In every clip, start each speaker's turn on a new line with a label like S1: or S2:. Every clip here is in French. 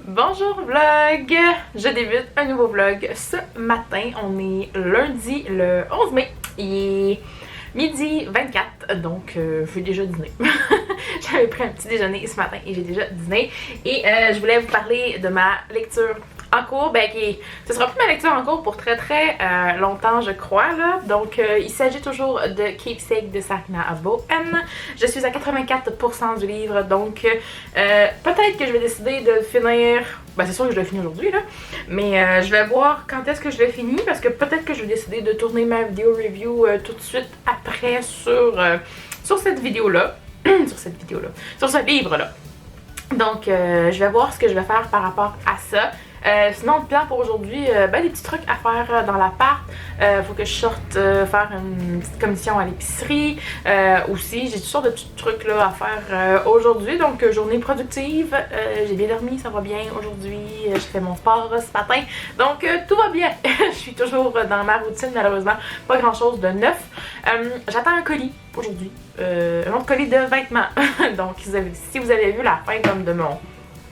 S1: Bonjour vlog! Je débute un nouveau vlog ce matin. On est lundi le 11 mai. Il est midi 24, donc j'ai déjà dîné. J'avais pris un petit déjeuner ce matin et j'ai déjà dîné. Et je voulais vous parler de ma lecture en cours, ce sera plus ma lecture en cours pour très longtemps je crois là. Donc il s'agit toujours de Keepsake de Sarina Bowen. Je suis à 84% du livre, donc peut-être que je vais décider de le finir. Ben c'est sûr que je le finis aujourd'hui là, mais je vais voir quand est-ce que je le finis parce que peut-être que je vais décider de tourner ma vidéo review tout de suite après sur cette vidéo là. Sur ce livre là. Donc je vais voir ce que je vais faire par rapport à ça. Sinon, le plan pour aujourd'hui, des petits trucs à faire dans l'appart. Faut que je sorte faire une petite commission à l'épicerie. Aussi, j'ai toutes sortes de petits trucs là, à faire aujourd'hui. Donc, journée productive. J'ai bien dormi, ça va bien aujourd'hui. J'ai fait mon sport ce matin. Donc, tout va bien. Je suis toujours dans ma routine, malheureusement. Pas grand chose de neuf. J'attends un colis aujourd'hui. Un autre colis de vêtements. Donc, si vous avez vu la fin comme de mon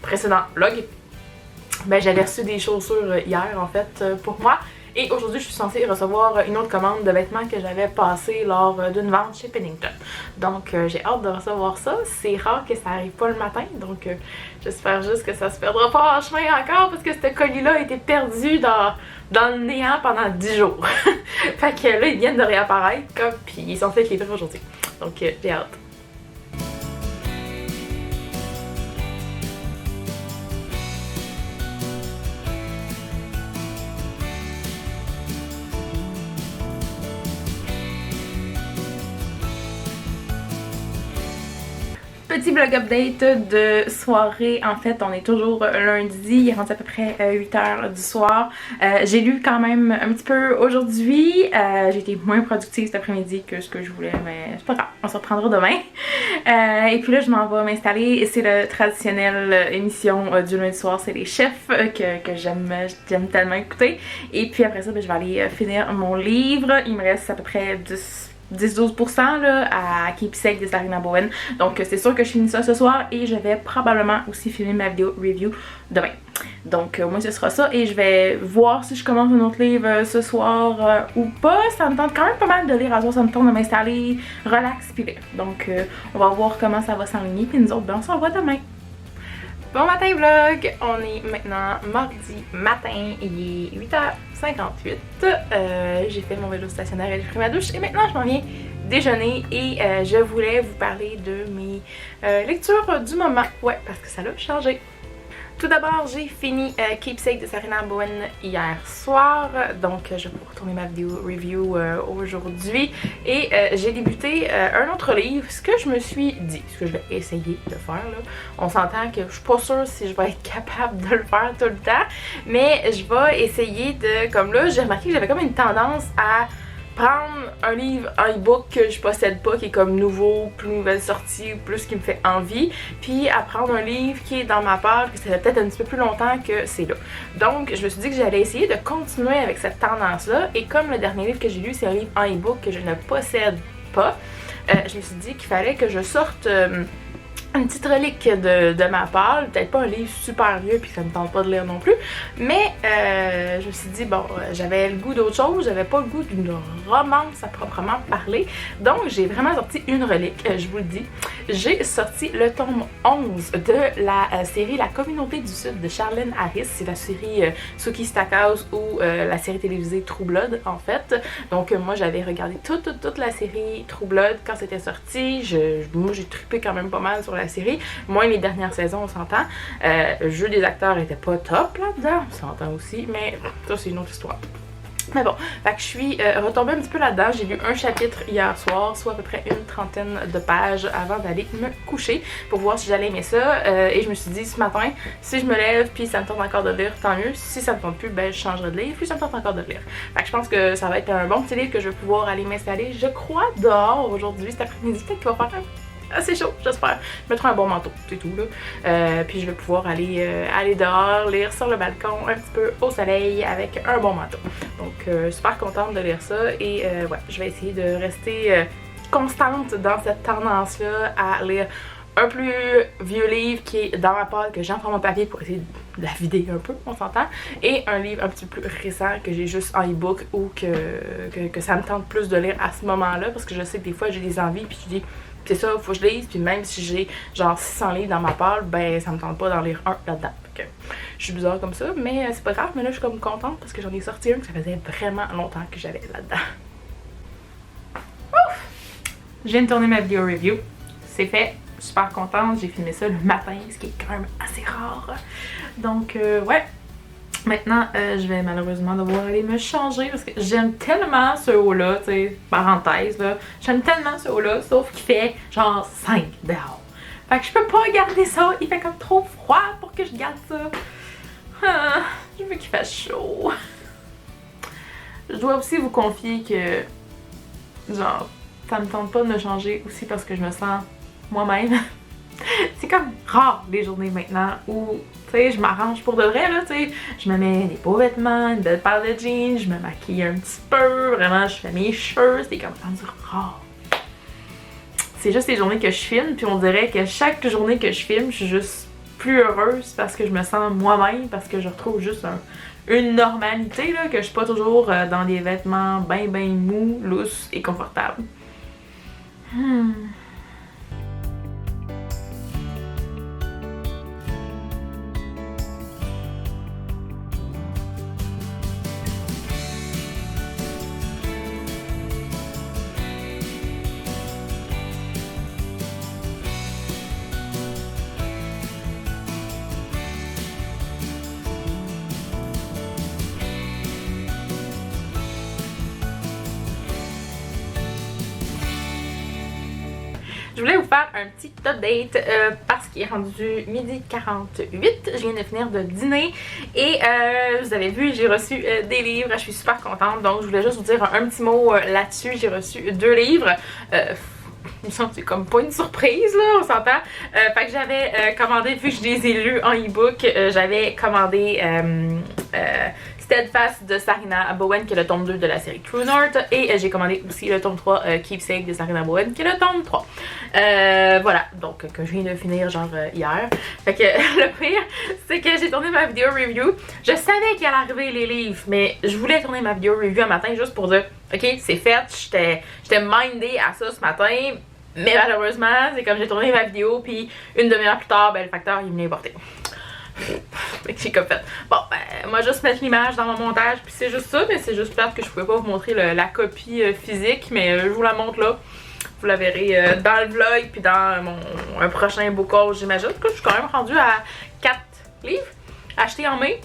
S1: précédent vlog, j'avais reçu des chaussures hier en fait pour moi et aujourd'hui je suis censée recevoir une autre commande de vêtements que j'avais passée lors d'une vente chez Pennington. Donc j'ai hâte de recevoir ça. C'est rare que ça arrive pas le matin, donc j'espère juste que ça se perdra pas en chemin encore parce que ce colis-là a été perdu dans le néant pendant 10 jours. Fait que là ils viennent de réapparaître puis ils sont faits livrer aujourd'hui. Donc j'ai hâte. Petit vlog update de soirée. En fait, on est toujours lundi. Il est rendu à peu près 8h du soir. J'ai lu quand même un petit peu aujourd'hui. J'ai été moins productive cet après-midi que ce que je voulais, mais c'est pas grave. On se reprendra demain. Et puis là, je m'en vais m'installer. C'est la traditionnelle émission du lundi soir. C'est les chefs que j'aime tellement écouter. Et puis après ça, je vais aller finir mon livre. Il me reste à peu près 10-12% là, à Keepsake de Sarina Bowen. Donc c'est sûr que je finis ça ce soir et je vais probablement aussi filmer ma vidéo review demain. Donc moi ce sera ça et je vais voir si je commence un autre livre ce soir ou pas. Ça me tente quand même pas mal de lire à soir, ça me tente de m'installer, relax puis lire. Donc on va voir comment ça va s'enligner puis nous autres on s'en va demain. Bon matin vlog, on est maintenant mardi matin, il est 8h58, j'ai fait mon vélo stationnaire et j'ai pris ma douche et maintenant je m'en viens déjeuner et je voulais vous parler de mes lectures du moment, parce que ça l'a changé. Tout d'abord, j'ai fini Keepsake de Sarina Bowen hier soir, donc je vais pouvoir tourner ma vidéo review aujourd'hui. Et j'ai débuté un autre livre, ce que je me suis dit, ce que je vais essayer de faire là. On s'entend que je suis pas sûre si je vais être capable de le faire tout le temps, mais je vais essayer de, comme là, j'ai remarqué que j'avais comme une tendance à prendre un livre, un e-book que je possède pas, qui est comme nouveau, plus nouvelle sortie, plus qui me fait envie, puis à prendre un livre qui est dans ma part, que ça fait peut-être un petit peu plus longtemps que c'est là. Donc je me suis dit que j'allais essayer de continuer avec cette tendance-là, et comme le dernier livre que j'ai lu, c'est un livre en e-book que je ne possède pas, je me suis dit qu'il fallait que je sorte une petite relique de ma part, peut-être pas un livre super vieux puis ça me tente pas de lire non plus, mais je me suis dit bon, j'avais le goût d'autre chose, j'avais pas le goût d'une romance à proprement parler, donc j'ai vraiment sorti une relique, je vous le dis. J'ai sorti le tome 11 de la série La Communauté du Sud de Charlene Harris, c'est la série Sookie Stackhouse ou la série télévisée True Blood en fait. Donc moi j'avais regardé toute la série True Blood quand c'était sorti, moi j'ai trippé quand même pas mal sur la série, moins les dernières saisons on s'entend. Le jeu des acteurs était pas top là-dedans, on s'entend aussi, mais ça c'est une autre histoire. Mais bon, fait que je suis retombée un petit peu là-dedans. J'ai lu un chapitre hier soir, soit à peu près une trentaine de pages avant d'aller me coucher pour voir si j'allais aimer ça. Et je me suis dit ce matin, si je me lève puis ça me tente encore de lire, tant mieux. Si ça me tente plus, je changerai de livre, puis ça me tente encore de lire. Fait que je pense que ça va être un bon petit livre que je vais pouvoir aller m'installer, je crois, dehors aujourd'hui, cet après-midi. Peut-être qu'il va faire assez chaud, j'espère. Je mettrai un bon manteau, c'est tout là. Puis je vais pouvoir aller dehors, lire sur le balcon un petit peu au soleil avec un bon manteau. Donc super contente de lire ça et je vais essayer de rester constante dans cette tendance-là à lire un plus vieux livre qui est dans ma pile que j'ai en format papier pour essayer de la vider un peu, on s'entend, et un livre un petit peu plus récent que j'ai juste en e-book ou que ça me tente plus de lire à ce moment-là parce que je sais que des fois j'ai des envies puis je dis c'est ça, faut que je lise, puis même si j'ai genre 600 livres dans ma pile, ben ça me tente pas d'en lire un là-dedans. Fait que je suis bizarre comme ça, mais c'est pas grave, mais là je suis comme contente parce que j'en ai sorti un que ça faisait vraiment longtemps que j'avais là-dedans. Ouf! Je viens de tourner ma vidéo review, c'est fait. Super contente, j'ai filmé ça le matin, ce qui est quand même assez rare. Donc ouais, maintenant je vais malheureusement devoir aller me changer parce que j'aime tellement ce haut-là, tu sais, parenthèse là, j'aime tellement ce haut-là, sauf qu'il fait genre 5 dehors. Fait que je peux pas garder ça, il fait comme trop froid pour que je garde ça. Ah, je veux qu'il fasse chaud. Je dois aussi vous confier que genre ça me tente pas de me changer aussi parce que je me sens moi-même. C'est comme rare les journées maintenant où, tu sais, je m'arrange pour de vrai, là, tu sais. Je me mets des beaux vêtements, une belle paire de jeans, je me maquille un petit peu, vraiment, je fais mes cheveux, c'est comme rendu rare. C'est juste les journées que je filme, puis on dirait que chaque journée que je filme, je suis juste plus heureuse parce que je me sens moi-même, parce que je retrouve juste une normalité, là, que je suis pas toujours dans des vêtements ben mous, lousses et confortables. Je voulais vous faire un petit update parce qu'il est rendu 12h48. Je viens de finir de dîner et vous avez vu, j'ai reçu des livres. Je suis super contente. Donc, je voulais juste vous dire un petit mot là-dessus. J'ai reçu 2 livres. Il me semble que c'est comme pas une surprise, là, on s'entend. Fait que j'avais commandé, vu que je les ai lus en e-book, j'avais commandé Steadfast de Sarina Bowen, qui est le tome 2 de la série True North, et j'ai commandé aussi le tome 3 Keepsake de Sarina Bowen, qui est le tome 3. Voilà, donc que je viens de finir genre hier. Fait que le pire, c'est que j'ai tourné ma vidéo review. Je savais qu'il allait arriver les livres, mais je voulais tourner ma vidéo review un matin juste pour dire ok, c'est fait, j'étais mindée à ça ce matin. Mais malheureusement, c'est comme j'ai tourné ma vidéo, puis une demi-heure plus tard, ben le facteur il venait porter. Fait que j'ai comme fait, bon ben moi juste mettre l'image dans mon montage, puis c'est juste ça, mais c'est juste plate que je pouvais pas vous montrer la copie physique, mais je vous la montre là. Vous la verrez dans le vlog, puis dans un prochain book haul, j'imagine. En tout cas, je suis quand même rendue à 4 livres achetés en mai.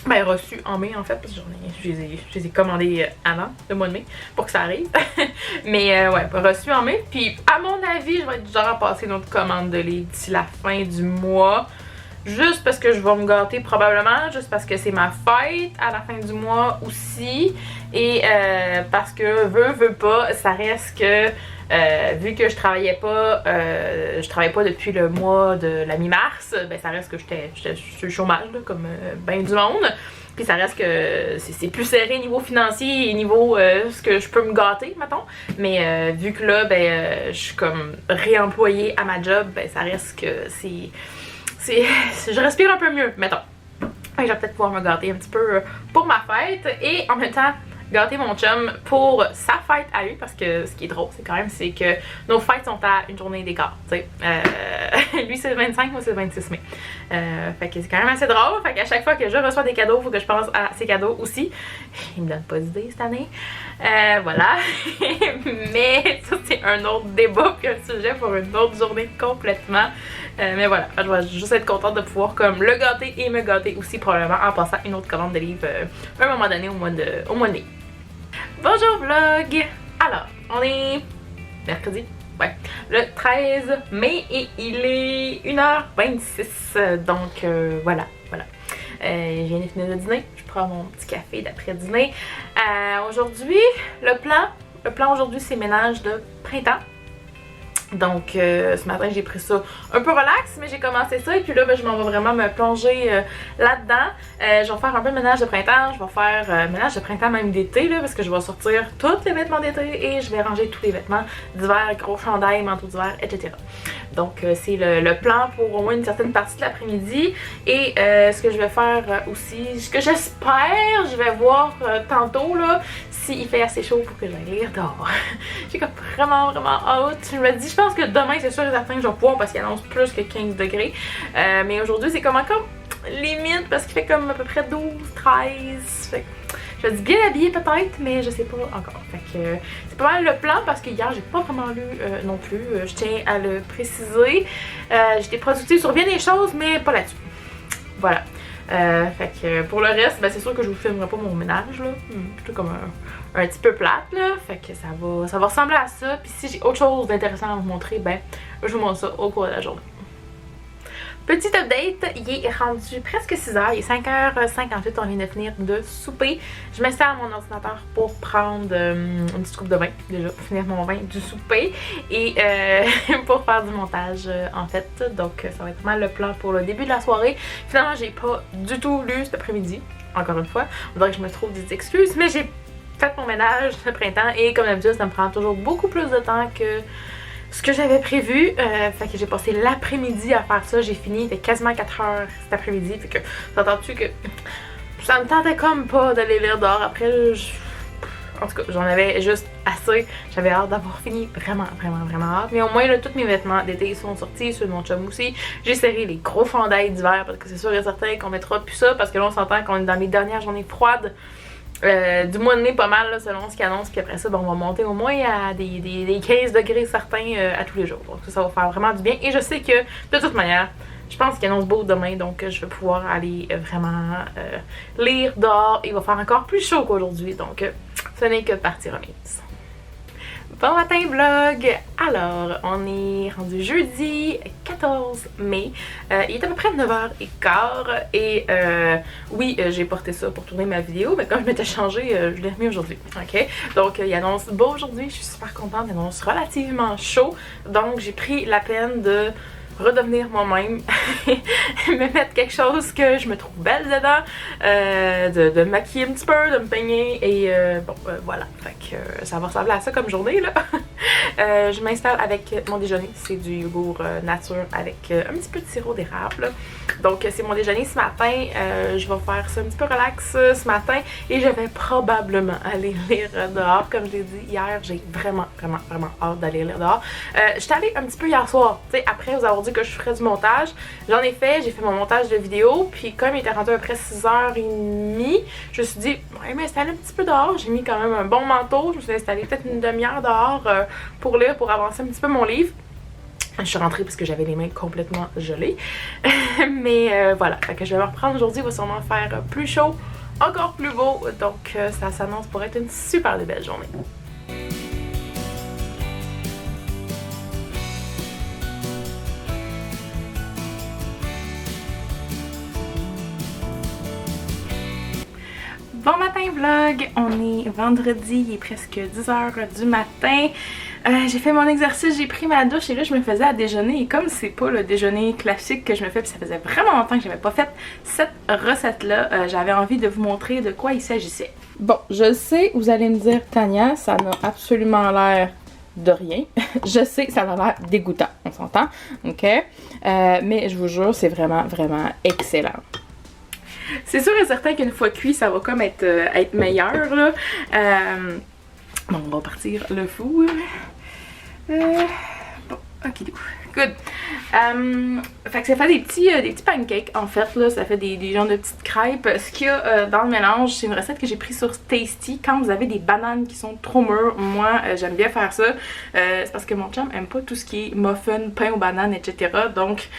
S1: Ben reçus en mai en fait, parce que je les ai commandés avant le mois de mai pour que ça arrive. Mais ouais, reçus en mai. Puis à mon avis, je vais être genre à passer une autre commande de livres d'ici la fin du mois. Juste parce que je vais me gâter probablement, juste parce que c'est ma fête à la fin du mois aussi. Et parce que veux pas, ça reste que vu que je travaillais pas depuis le mois de la mi-mars, ben ça reste que j'étais sur le chômage là, comme ben du monde. Puis ça reste que c'est plus serré niveau financier et niveau ce que je peux me gâter, mettons. Mais vu que là, ben je suis comme réemployée à ma job, ben ça reste que je respire un peu mieux, mettons. Je vais peut-être pouvoir me gâter un petit peu pour ma fête et en même temps gâter mon chum pour sa fête à lui, parce que ce qui est drôle, c'est que nos fêtes sont à une journée d'écart, tu sais. Lui c'est le 25, moi c'est le 26 mai. Fait que c'est quand même assez drôle, fait qu'à chaque fois que je reçois des cadeaux, il faut que je pense à ses cadeaux aussi. Il me donne pas d'idée cette année. Voilà. Mais ça c'est un autre débat puis un sujet pour une autre journée complètement. Mais voilà, je vais juste être contente de pouvoir comme le gâter et me gâter aussi probablement en passant une autre commande de livres à un moment donné au mois de mai. Bonjour vlog! Alors, on est mercredi, ouais, le 13 mai et il est 1h26, donc voilà. Je viens de finir de dîner, je prends mon petit café d'après-dîner. Aujourd'hui, le plan aujourd'hui c'est ménage de printemps. Donc ce matin j'ai pris ça un peu relax, mais j'ai commencé ça et puis là ben, je m'en vais vraiment me plonger là-dedans. Je vais faire un peu de ménage de printemps, je vais faire ménage de printemps même d'été là, parce que je vais sortir tous les vêtements d'été et je vais ranger tous les vêtements d'hiver, gros chandail, manteau d'hiver, etc. Donc c'est le plan pour au moins une certaine partie de l'après-midi. Et ce que je vais faire aussi, ce que j'espère, je vais voir tantôt là, s'il fait assez chaud pour que j'aille lire dehors. J'ai comme vraiment hâte. Je me dis, je pense que demain c'est sûr et certain que je vais pouvoir parce qu'il annonce plus que 15 degrés. Mais aujourd'hui c'est comme encore limite parce qu'il fait comme à peu près 12, 13. Fait que je vais dire bien habillée peut-être, mais je sais pas encore. Fait que c'est pas mal le plan parce que hier j'ai pas vraiment lu non plus. Je tiens à le préciser. J'étais productive sur bien des choses, mais pas là-dessus. Voilà. Fait que pour le reste, ben c'est sûr que je vous filmerai pas mon ménage là. Plutôt comme un petit peu plate là. Fait que ça va ressembler à ça. Puis si j'ai autre chose d'intéressant à vous montrer, ben je vous montre ça au cours de la journée. Petit update, il est rendu presque 6h, il est 5h58, on vient de finir de souper. Je m'installe à mon ordinateur pour prendre une petite coupe de vin, déjà, pour finir mon vin du souper et pour faire du montage en fait. Donc ça va être vraiment le plan pour le début de la soirée. Finalement, j'ai pas du tout lu cet après-midi, encore une fois. On dirait que je me trouve des excuses, mais j'ai fait mon ménage ce printemps et comme d'habitude, ça me prend toujours beaucoup plus de temps que ce que j'avais prévu. Fait que j'ai passé l'après-midi à faire ça. J'ai fini, il était quasiment 4 heures cet après-midi. Fait que, t'entends-tu que ça me tentait comme pas d'aller lire dehors. Après, en tout cas, j'en avais juste assez. J'avais hâte d'avoir fini. Vraiment hâte. Mais au moins, là, tous mes vêtements d'été sont sortis. Ceux de mon chum aussi. J'ai serré les gros chandails d'hiver parce que c'est sûr et certain qu'on mettra plus ça. Parce que là, on s'entend qu'on est dans mes dernières journées froides. Du mois de mai pas mal là, selon ce qu'ils annoncent, puis après ça ben, on va monter au moins à des 15 degrés certains à tous les jours, donc ça va faire vraiment du bien. Et je sais que de toute manière je pense qu'il annonce beau demain, donc je vais pouvoir aller vraiment lire dehors. Il va faire encore plus chaud qu'aujourd'hui, donc ce n'est que partie remise. Bon matin vlog! Alors, on est rendu jeudi 14 mai. Il est à peu près 9h15 et oui, j'ai porté ça pour tourner ma vidéo, mais comme je m'étais changée, je l'ai remis aujourd'hui. Ok? Donc, il annonce beau aujourd'hui, je suis super contente, il annonce relativement chaud. Donc, j'ai pris la peine de redevenir moi-même, me mettre quelque chose que je me trouve belle dedans, de me maquiller un petit peu, de me peigner et bon voilà, fait que ça va ressembler à ça comme journée là. Je m'installe avec mon déjeuner, c'est du yogourt nature avec un petit peu de sirop d'érable. Donc c'est mon déjeuner ce matin, je vais faire ça un petit peu relax ce matin et je vais probablement aller lire dehors. Comme je l'ai dit hier, j'ai vraiment hâte d'aller lire dehors. J'étais allée un petit peu hier soir, tu sais, après vous avoir dit que je ferais du montage. J'en ai fait, j'ai fait mon montage de vidéo, puis comme il était rendu à peu près 6h30, je me suis dit, ouais, m'installer un petit peu dehors. J'ai mis quand même un bon manteau, je me suis installée peut-être une demi-heure dehors pour lire, pour avancer un petit peu mon livre. Je suis rentrée parce que j'avais les mains complètement gelées. Mais voilà, fait que je vais me reprendre aujourd'hui, il va sûrement faire plus chaud, encore plus beau, donc ça s'annonce pour être une super belle journée. Bon matin vlog, on est vendredi, il est presque 10h du matin. J'ai fait mon exercice, j'ai pris ma douche et là je me faisais à déjeuner et comme c'est pas le déjeuner classique que je me fais puis ça faisait vraiment longtemps que j'avais pas fait cette recette là, j'avais envie de vous montrer de quoi il s'agissait. Bon, je sais, vous allez me dire Tania, ça n'a absolument l'air de rien. Je sais, ça a l'air dégoûtant, on s'entend, ok? Mais je vous jure, c'est vraiment excellent. C'est sûr et certain qu'une fois cuit, ça va comme être meilleur là. Bon, on va partir le four. Bon, ok, good. Fait que ça fait des petits pancakes en fait là, ça fait des genres de petites crêpes. Ce qu'il y a dans le mélange, c'est une recette que j'ai prise sur Tasty. Quand vous avez des bananes qui sont trop mûres, moi j'aime bien faire ça. C'est parce que mon chum aime pas tout ce qui est muffin, pain aux bananes, etc. Donc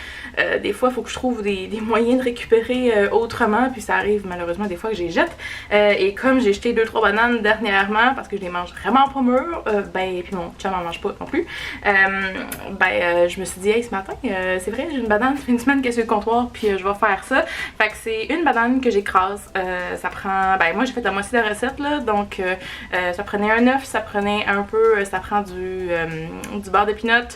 S1: des fois il faut que je trouve des moyens de récupérer autrement, puis ça arrive malheureusement des fois que je les jette. Et comme j'ai jeté 2-3 bananes dernièrement parce que je les mange vraiment pas mûres, ben puis mon chum en mange pas non plus, ben je me me suis dit, hey, ce matin, c'est vrai, j'ai une banane, ça fait une semaine qu'elle est sur le comptoir, puis je vais faire ça. Fait que c'est une banane que j'écrase. Ça prend, ben moi j'ai fait la moitié de la recette là, donc ça prenait un œuf, ça prenait un peu, ça prend du beurre de pinot,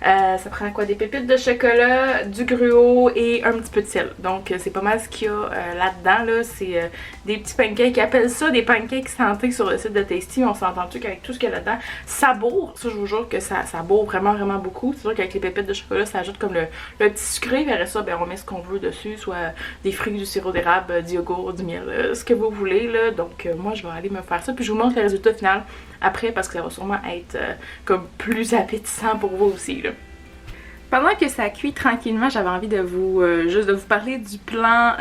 S1: ça prend quoi, des pépites de chocolat, du gruau et un petit peu de sel. Donc c'est pas mal ce qu'il y a là-dedans là, c'est des petits pancakes, ils appellent ça des pancakes santé sur le site de Tasty. On s'entend-tu qu'avec tout ce qu'il y a là-dedans, ça bourre, ça je vous jure que ça bourre vraiment beaucoup. C'est sûr qu'avec les pépites de chocolat, ça ajoute comme le petit sucré, vers ça, ben on met ce qu'on veut dessus, soit des fruits, du sirop d'érable, du yogourt, du miel, ce que vous voulez là. Donc moi je vais aller me faire ça, puis je vous montre le résultat final après parce que ça va sûrement être comme plus appétissant pour vous aussi là. Pendant que ça cuit tranquillement, j'avais envie de vous juste de vous parler du plan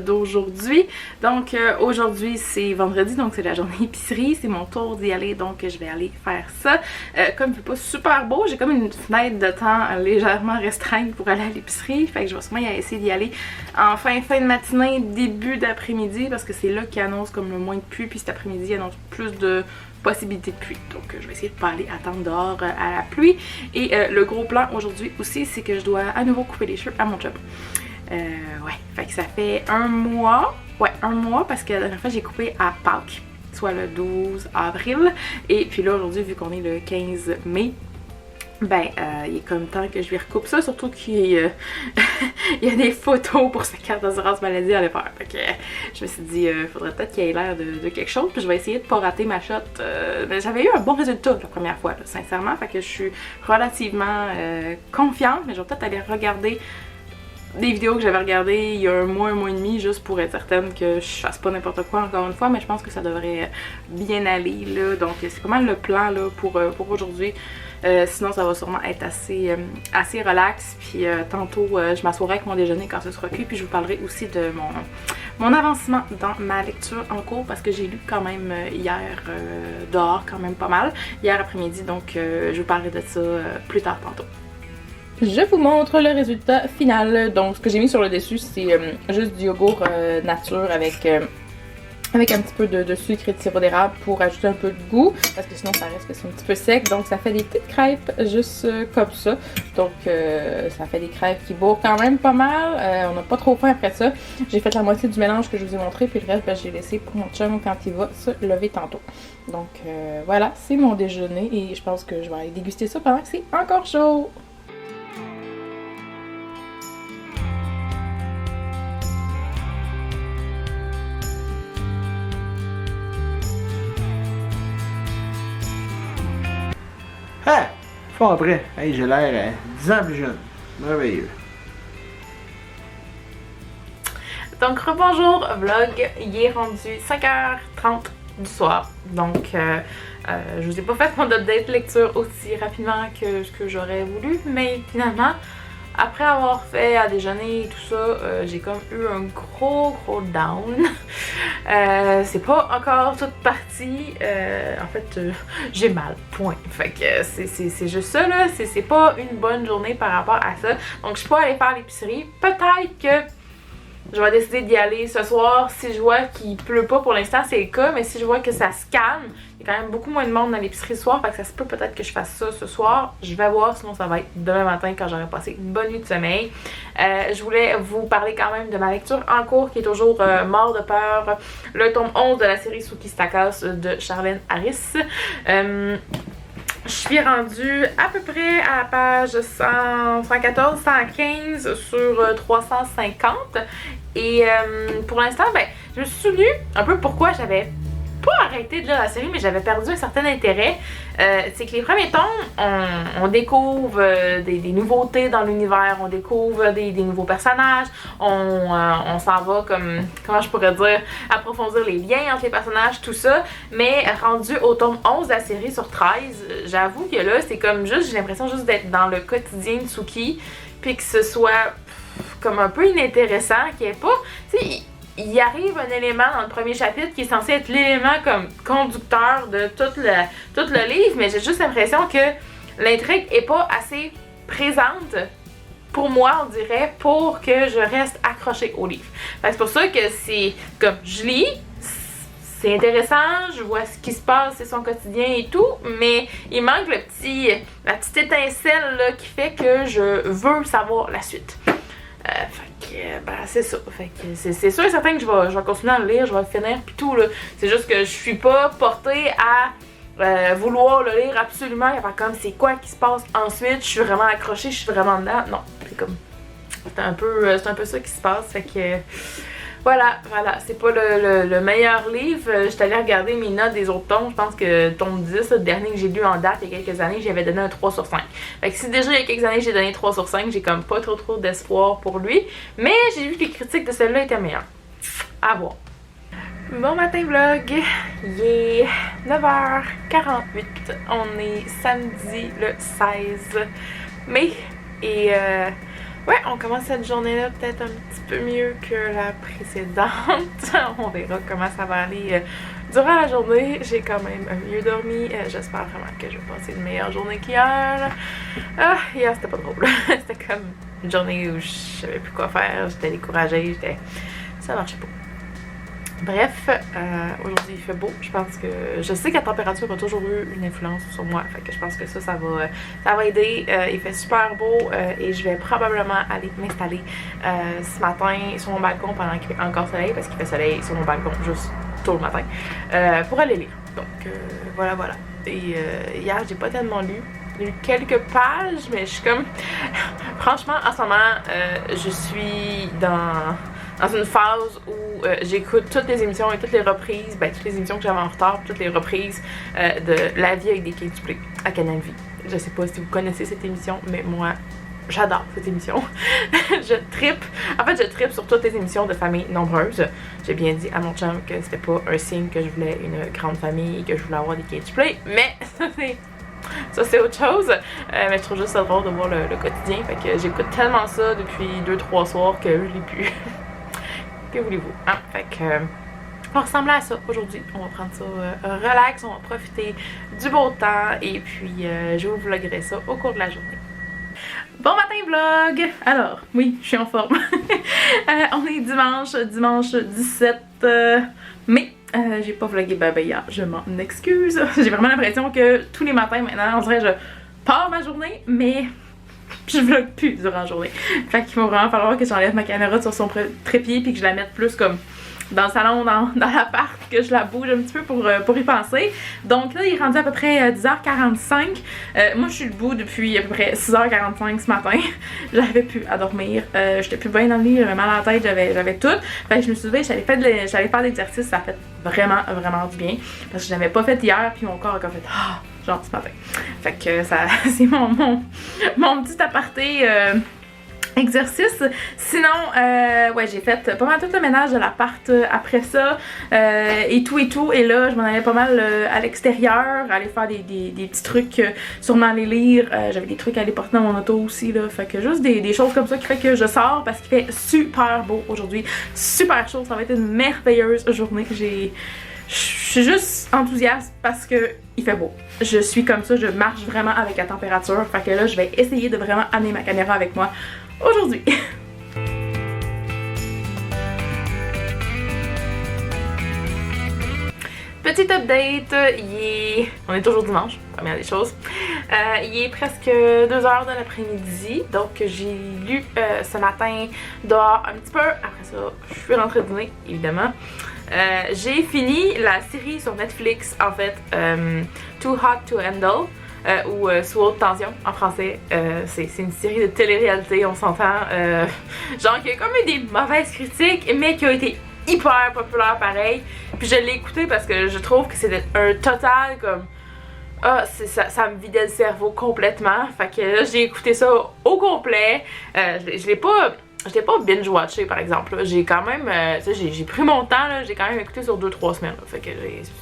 S1: d'aujourd'hui. Donc aujourd'hui c'est vendredi, donc c'est la journée épicerie, c'est mon tour d'y aller, donc je vais aller faire ça. Comme il fait pas super beau, j'ai comme une fenêtre de temps légèrement restreinte pour aller à l'épicerie, fait que je vais sûrement essayer d'y aller en fin de matinée, début d'après-midi, parce que c'est là qu'il annonce comme le moins de pluie, puis cet après-midi il annonce plus de possibilité de pluie. Donc je vais essayer de pas aller attendre dehors à la pluie. Et le gros plan aujourd'hui aussi, c'est que je dois à nouveau couper les cheveux à mon chum. Ouais, fait que ça fait un mois. Ouais, un mois parce que la dernière fois j'ai coupé à Pâques, soit le 12 avril. Et puis là aujourd'hui, vu qu'on est le 15 mai, ben, il est comme temps que je lui recoupe ça, surtout qu'il y a des photos pour sa carte d'assurance maladie à aller faire. Fait que je me suis dit, faudrait peut-être qu'il ait l'air de quelque chose, puis je vais essayer de pas rater ma shot. Mais j'avais eu un bon résultat la première fois, là, sincèrement, fait que je suis relativement confiante, mais je vais peut-être aller regarder des vidéos que j'avais regardées il y a un mois et demi, juste pour être certaine que je fasse pas n'importe quoi encore une fois, mais je pense que ça devrait bien aller, là. Donc c'est pas mal le plan là, pour aujourd'hui. Sinon ça va sûrement être assez relax, puis tantôt je m'assoirai avec mon déjeuner quand ce sera cuit, puis je vous parlerai aussi de mon avancement dans ma lecture en cours, parce que j'ai lu quand même hier dehors quand même pas mal, hier après-midi, donc je vous parlerai de ça plus tard tantôt. Je vous montre le résultat final. Donc ce que j'ai mis sur le dessus, c'est juste du yogourt nature avec un petit peu de sucre et de sirop d'érable pour ajouter un peu de goût, parce que sinon ça reste que c'est un petit peu sec. Donc ça fait des petites crêpes juste comme ça. Donc ça fait des crêpes qui bourrent quand même pas mal. On n'a pas trop faim après ça. J'ai fait la moitié du mélange que je vous ai montré, puis le reste ben, j'ai laissé pour mon chum quand il va se lever tantôt. Donc voilà, c'est mon déjeuner et je pense que je vais aller déguster ça pendant que c'est encore chaud.
S2: Ah! Fort après. Hey, j'ai l'air 10 ans plus jeune. Merveilleux.
S1: Donc rebonjour vlog, il est rendu 5h30 du soir. Donc je vous ai pas fait mon update lecture aussi rapidement que ce que j'aurais voulu, mais finalement après avoir fait à déjeuner et tout ça, j'ai comme eu un gros down. C'est pas encore toute partie. En fait, j'ai mal, point. Fait que c'est juste ça là, c'est pas une bonne journée par rapport à ça. Donc je suis pas allée faire l'épicerie. Peut-être que je vais décider d'y aller ce soir si je vois qu'il pleut pas. Pour l'instant c'est le cas, mais si je vois que ça se calme, il y a quand même beaucoup moins de monde dans l'épicerie ce soir, fait que ça se peut peut-être que je fasse ça ce soir. Je vais voir, sinon ça va être demain matin quand j'aurai passé une bonne nuit de sommeil. Je voulais vous parler quand même de ma lecture en cours qui est toujours Mort de peur, le tome 11 de la série Sookie Stackhouse de Charlène Harris. Je suis rendue à peu près à la page 114, 115 sur 350 et pour l'instant, ben, je me suis souvenu un peu pourquoi j'avais pas arrêté de lire la série, mais j'avais perdu un certain intérêt. C'est que les premiers tomes, on découvre des nouveautés dans l'univers, on découvre des nouveaux personnages, on s'en va comme, comment je pourrais dire, approfondir les liens entre les personnages, tout ça, mais rendu au tome 11 de la série sur 13, j'avoue que là, c'est comme juste, j'ai l'impression juste d'être dans le quotidien de Sookie, puis que ce soit comme un peu inintéressant, qu'il n'y ait pas, tu sais, il arrive un élément dans le premier chapitre qui est censé être l'élément comme conducteur de tout le livre, mais j'ai juste l'impression que l'intrigue est pas assez présente pour moi, on dirait, pour que je reste accrochée au livre. C'est pour ça que c'est comme je lis, c'est intéressant, je vois ce qui se passe, c'est son quotidien et tout, mais il manque la petite étincelle là, qui fait que je veux savoir la suite. Fait que, ben, c'est ça. Fait que c'est sûr et certain que je vais continuer à le lire, je vais le finir pis tout, là. C'est juste que je suis pas portée à vouloir le lire absolument, et faire comme c'est quoi qui se passe ensuite, je suis vraiment accrochée, je suis vraiment dedans. Non, c'est comme, c'est un peu ça qui se passe, fait que... Voilà, c'est pas le meilleur livre. J'étais allée regarder mes notes des autres tomes. Je pense que tome 10, le dernier que j'ai lu en date il y a quelques années, j'avais donné un 3 sur 5. Fait que si déjà il y a quelques années j'ai donné 3 sur 5, j'ai comme pas trop d'espoir pour lui. Mais j'ai vu que les critiques de celle-là étaient meilleures. À voir. Bon matin vlog, il est 9h48. On est samedi le 16 mai. Et ouais, on commence cette journée-là peut-être un petit peu mieux que la précédente. On verra comment ça va aller durant la journée. J'ai quand même mieux dormi. J'espère vraiment que je vais passer une meilleure journée qu'hier. Hier, c'était pas drôle. C'était comme une journée où je savais plus quoi faire. J'étais découragée. Ça marchait pas. Bref, aujourd'hui il fait beau. Je pense que je sais que la température a toujours eu une influence sur moi. Fait que je pense que ça va aider. Il fait super beau et je vais probablement aller m'installer ce matin sur mon balcon pendant qu'il fait encore soleil, parce qu'il fait soleil sur mon balcon juste tôt le matin pour aller lire. Donc voilà. Et hier j'ai pas tellement lu. J'ai lu quelques pages, mais je suis comme... Franchement, en ce moment, je suis dans une phase où j'écoute toutes les émissions et toutes les reprises, toutes les émissions que j'avais en retard, toutes les reprises de La vie avec des quintuplés à Canal Vie. Je sais pas si vous connaissez cette émission, mais moi, j'adore cette émission. Je trippe sur toutes les émissions de familles nombreuses. J'ai bien dit à mon chum que c'était pas un signe que je voulais une grande famille, que je voulais avoir des quintuplés, mais ça c'est autre chose. Mais je trouve juste ça drôle de voir le quotidien. Fait que j'écoute tellement ça depuis 2-3 soirs que je l'ai plus. Que voulez-vous? Hein? Fait que on va ressembler à ça aujourd'hui. On va prendre ça relax, on va profiter du beau temps et puis je vous vloggerai ça au cours de la journée. Bon matin vlog! Alors, oui, je suis en forme. On est dimanche 17 mai. J'ai pas vlogué hier, je m'en excuse. J'ai vraiment l'impression que tous les matins maintenant, on dirait que je pars ma journée, mais je vlog plus durant la journée. Fait qu'il va vraiment falloir que j'enlève ma caméra sur son trépied puis que je la mette plus comme dans le salon, dans l'appart, que je la bouge un petit peu pour y penser. Donc là, il est rendu à peu près 10h45. Moi, je suis debout depuis à peu près 6h45 ce matin. J'avais plus à dormir. J'étais plus bien dans le lit, j'avais mal à la tête, j'avais tout. Fait que je me suis dit, j'allais faire l'exercice, ça a fait vraiment du bien. Parce que je l'avais pas fait hier, puis mon corps a fait genre ce matin. Fait que ça, c'est mon petit aparté exercice. Sinon, ouais, j'ai fait pas mal tout le ménage de l'appart après ça et tout. Et là, je m'en allais pas mal à l'extérieur, aller faire des petits trucs, sûrement aller lire. J'avais des trucs à aller porter dans mon auto aussi, là. Fait que juste des choses comme ça qui fait que je sors parce qu'il fait super beau aujourd'hui. Super chaud, ça va être une merveilleuse journée. Je suis juste enthousiaste parce que il fait beau. Je suis comme ça, je marche vraiment avec la température. Fait que là, je vais essayer de vraiment amener ma caméra avec moi aujourd'hui. Petit update, on est toujours dimanche, première des choses. Il est presque 2h de l'après-midi, donc j'ai lu ce matin dehors un petit peu. Après ça, je suis rentrée dîner, évidemment. J'ai fini la série sur Netflix, en fait, Too Hot to Handle. Ou Sous haute tension en français. C'est une série de télé-réalité, on s'entend. Genre qui a comme eu des mauvaises critiques, mais qui a été hyper populaire pareil. Puis je l'ai écouté parce que je trouve que c'est un total comme... ça me vidait le cerveau complètement. Fait que là, j'ai écouté ça au complet. Je l'ai pas binge-watché par exemple. J'ai quand même, j'ai pris mon temps, j'ai quand même écouté sur 2-3 semaines. Là. Fait que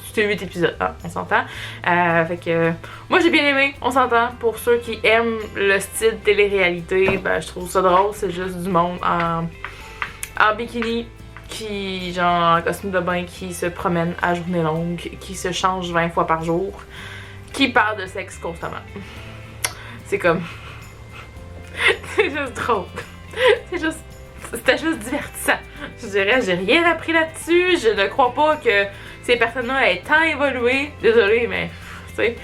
S1: c'était 8 épisodes, hein, on s'entend. Fait que moi j'ai bien aimé, on s'entend. Pour ceux qui aiment le style télé-réalité, ben je trouve ça drôle. C'est juste du monde en bikini, qui, genre en costume de bain, qui se promène à journée longue, qui se change 20 fois par jour, qui parle de sexe constamment. C'est comme... c'est juste drôle. C'était juste divertissant. Je dirais, j'ai rien appris là-dessus. Je ne crois pas que ces personnes-là aient tant évolué. Désolée, mais tu sais.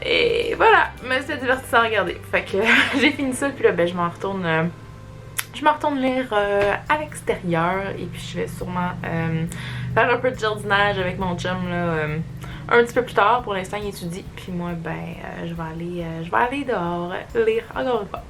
S1: Et voilà, mais c'était divertissant à regarder. Fait que j'ai fini ça, puis là, ben, je m'en retourne lire à l'extérieur. Et puis je vais sûrement faire un peu de jardinage avec mon chum là, un petit peu plus tard. Pour l'instant, il étudie. Puis moi, ben, je vais aller dehors lire encore une fois.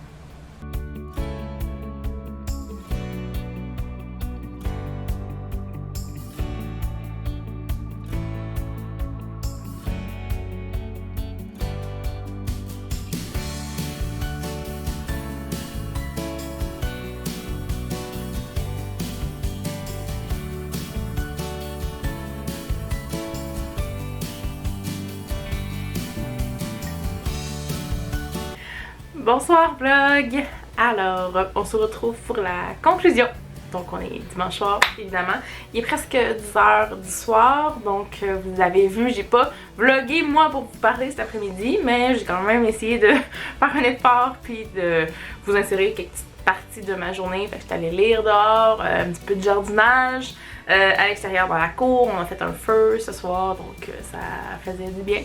S1: Bonsoir vlog! Alors, on se retrouve pour la conclusion. Donc on est dimanche soir, évidemment. Il est presque 10h du soir, donc vous avez vu, j'ai pas vlogué moi pour vous parler cet après-midi, mais j'ai quand même essayé de faire un effort puis de vous insérer quelques petites parties de ma journée. Fait que j'étais allée lire dehors, un petit peu de jardinage. À l'extérieur dans la cour, on a fait un feu ce soir, donc ça faisait du bien.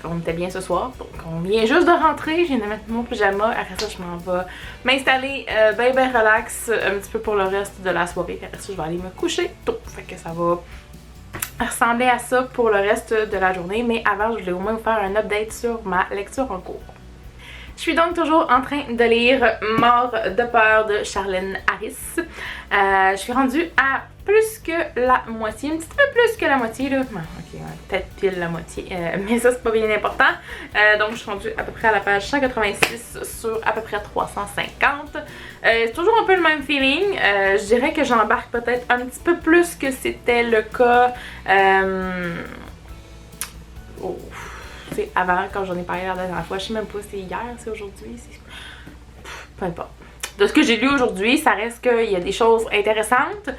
S1: On était bien ce soir, donc on vient juste de rentrer, je viens de mettre mon pyjama, après ça je m'en vais m'installer ben relax un petit peu pour le reste de la soirée, après ça je vais aller me coucher tôt, fait que ça va ressembler à ça pour le reste de la journée, mais avant je voulais au moins vous faire un update sur ma lecture en cours. Je suis donc toujours en train de lire Mort de peur de Charlene Harris. Je suis rendue à plus que la moitié, un petit peu plus que la moitié là. Bon, ok, peut-être pile la moitié, mais ça c'est pas bien important. Donc je suis rendue à peu près à la page 186 sur à peu près 350. C'est toujours un peu le même feeling. Je dirais que j'embarque peut-être un petit peu plus que c'était le cas avant, quand j'en ai parlé la dernière fois. Je sais même pas si c'est hier, c'est aujourd'hui, peu importe. De ce que j'ai lu aujourd'hui, ça reste qu'il y a des choses intéressantes.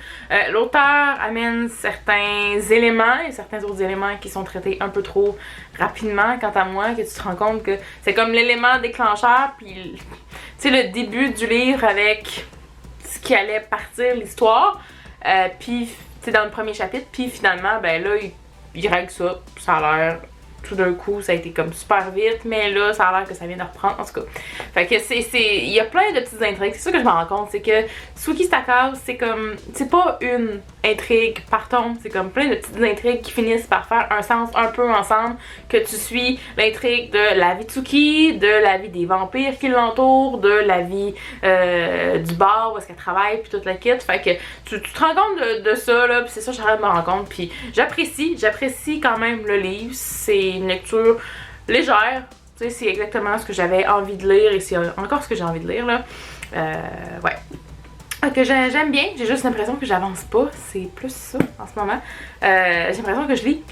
S1: L'auteur amène certains éléments et certains autres éléments qui sont traités un peu trop rapidement, quant à moi, que tu te rends compte que c'est comme l'élément déclencheur, puis tu sais, le début du livre avec ce qui allait partir l'histoire, puis tu sais, dans le premier chapitre, puis finalement, ben là, il règle ça, ça a l'air tout d'un coup, ça a été comme super vite, mais là, ça a l'air que ça vient de reprendre, en tout cas. Fait que il y a plein de petites intrigues, c'est ça que je me rends compte, c'est que Sookie Stackhouse, c'est comme, c'est pas une intrigue par tombe, c'est comme plein de petites intrigues qui finissent par faire un sens un peu ensemble, que tu suis l'intrigue de la vie de Sookie, de la vie des vampires qui l'entourent, de la vie du bar où est-ce qu'elle travaille, puis toute la kit. Fait que tu te rends compte de ça, là, puis c'est ça que j'arrête de me rendre compte, puis j'apprécie quand même le livre, c'est une lecture légère, tu sais, c'est exactement ce que j'avais envie de lire et c'est encore ce que j'ai envie de lire, là. Ouais. Que j'aime bien, j'ai juste l'impression que j'avance pas, c'est plus ça en ce moment. J'ai l'impression que je lis,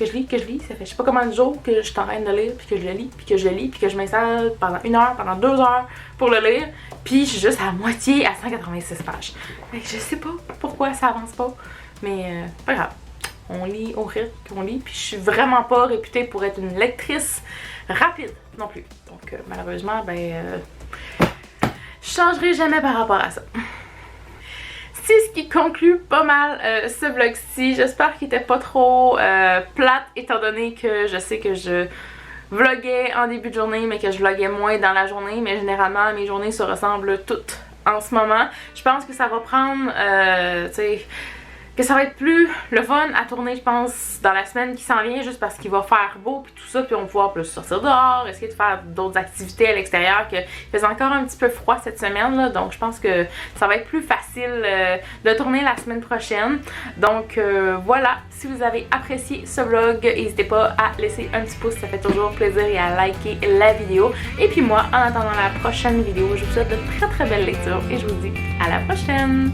S1: ça fait je sais pas combien de jours que je suis en train de lire, puis que je le lis, puis que je le lis, puis que je m'installe pendant 1 heure, pendant 2 heures pour le lire, puis je suis juste à moitié à 186 pages. Fait que je sais pas pourquoi ça avance pas, mais pas grave. On lit au rythme qu'on lit, puis je suis vraiment pas réputée pour être une lectrice rapide non plus. Donc malheureusement, ben je changerai jamais par rapport à ça. C'est ce qui conclut pas mal ce vlog-ci. J'espère qu'il était pas trop plate, étant donné que je sais que je vloguais en début de journée, mais que je vloguais moins dans la journée. Mais généralement, mes journées se ressemblent toutes en ce moment. Je pense que ça va prendre, tu sais, que ça va être plus le fun à tourner, je pense, dans la semaine qui s'en vient, juste parce qu'il va faire beau puis tout ça, puis on va pouvoir plus sortir dehors, essayer de faire d'autres activités à l'extérieur, que il faisait encore un petit peu froid cette semaine là, donc je pense que ça va être plus facile de tourner la semaine prochaine. Donc voilà, si vous avez apprécié ce vlog, n'hésitez pas à laisser un petit pouce, ça fait toujours plaisir, et à liker la vidéo. Et puis moi, en attendant la prochaine vidéo, je vous souhaite de très belles lectures et je vous dis à la prochaine!